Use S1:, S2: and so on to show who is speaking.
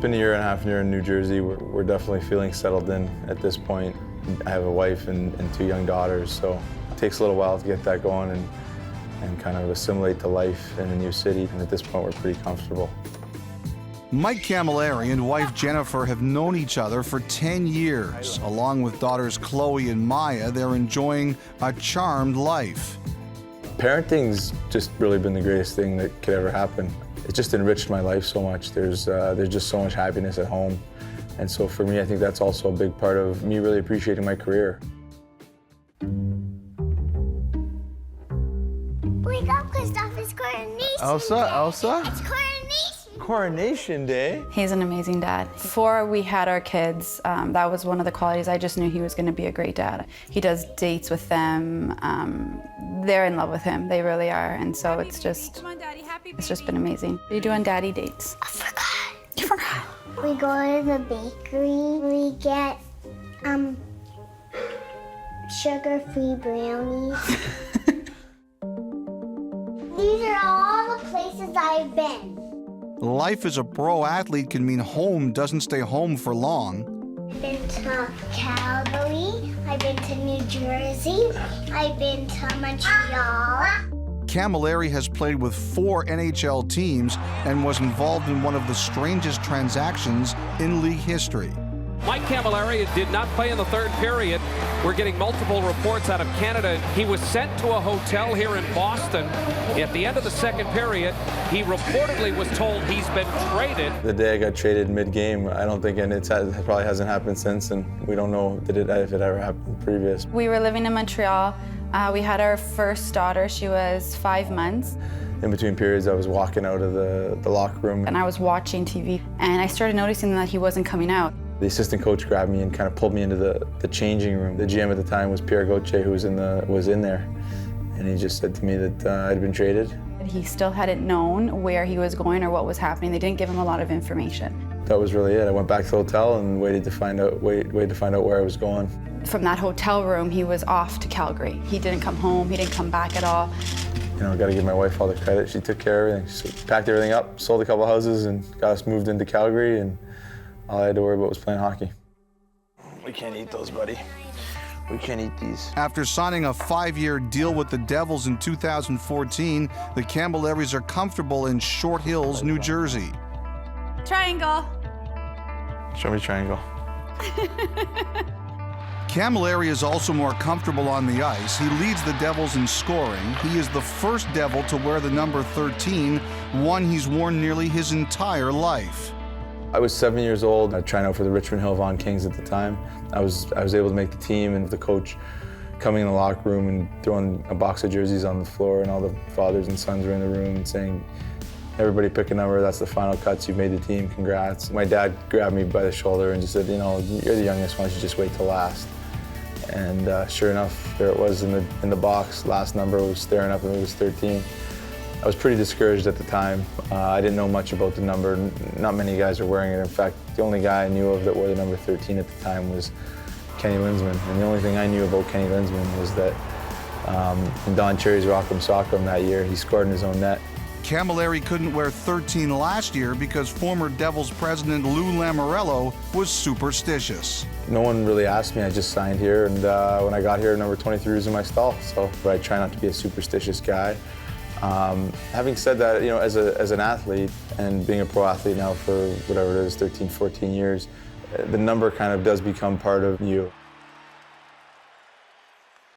S1: been a year and a half here in New Jersey. We're definitely feeling settled in at this point. I have a wife and 2 young daughters, so it takes a little while to get that going and kind of assimilate to life in a new city. And at this point, we're pretty comfortable.
S2: Mike Cammalleri and wife Jennifer have known each other for 10 years. Along with daughters Chloe and Maya, they're enjoying a charmed life.
S1: Parenting's just really been the greatest thing that could ever happen. It just enriched my life so much. There's just so much happiness at home. And so for me, I think that's also a big part of me really appreciating my career.
S3: Wake up, Christoph, it's coronation
S1: Elsa,
S3: day.
S1: Elsa?
S3: It's coronation.
S1: Coronation Day?
S4: He's an amazing dad. Before we had our kids, that was one of the qualities. I just knew he was going to be a great dad. He does dates with them. They're in love with him. They really are. And so it's just been amazing. What do you do on daddy dates?
S3: I forgot.
S4: You forgot.
S3: We go to the bakery. We get sugar-free brownies. These are all the places I've been.
S2: Life as a pro athlete can mean home doesn't stay home for long.
S3: I've been to Calgary. I've been to New Jersey. I've been to Montreal.
S2: Cammalleri has played with 4 NHL teams and was involved in one of the strangest transactions in league history.
S5: Mike Cammalleri did not play in the third period. We're getting multiple reports out of Canada. He was sent to a hotel here in Boston. At the end of the second period, he reportedly was told he's been traded.
S1: The day I got traded mid-game, I don't think, and it probably hasn't happened since, and we don't know if it ever happened previous.
S4: We were living in Montreal. We had our first daughter. She was 5 months.
S1: In between periods, I was walking out of the locker room.
S4: And I was watching TV, and I started noticing that he wasn't coming out.
S1: The assistant coach grabbed me and kind of pulled me into the changing room. The GM at the time was Pierre Gauthier, who was in there, and he just said to me that I'd been traded.
S4: He still hadn't known where he was going or what was happening. They didn't give him a lot of information.
S1: That was really it. I went back to the hotel and waited to find out where I was going.
S4: From that hotel room, he was off to Calgary. He didn't come home. He didn't come back at all.
S1: You know, I got to give my wife all the credit. She took care of everything. She packed everything up, sold a couple houses, and got us moved into Calgary. And all I had to worry about was playing hockey. We can't eat those, buddy. We can't eat these.
S2: After signing a 5-year deal with the Devils in 2014, the Cammalleris are comfortable in Short Hills, New Jersey.
S4: Triangle.
S1: Show me triangle.
S2: Cammalleri is also more comfortable on the ice. He leads the Devils in scoring. He is the first Devil to wear the number 13, one he's worn nearly his entire life.
S1: I was 7 years old, trying out for the Richmond Hill Vaughan Kings at the time. I was able to make the team, and the coach coming in the locker room and throwing a box of jerseys on the floor, and all the fathers and sons were in the room and saying, "Everybody pick a number, that's the final cuts, you've made the team, congrats." My dad grabbed me by the shoulder and just said, "You know, you're the youngest, why don't you just wait till last?" And sure enough, there it was in the box. Last number was staring up, and it was 13. I was pretty discouraged at the time. I didn't know much about the number. Not many guys were wearing it. In fact, the only guy I knew of that wore the number 13 at the time was Kenny Linsman. And the only thing I knew about Kenny Linsman was that in Don Cherry's Rock'em Sock'em that year, he scored in his own net.
S2: Cammalleri couldn't wear 13 last year because former Devils president Lou Lamoriello was superstitious.
S1: No one really asked me. I just signed here, and when I got here, number 23 was in my stall. So I try not to be a superstitious guy. Having said that, you know, as an athlete and being a pro athlete now for whatever it is, 13, 14 years, the number kind of does become part of you.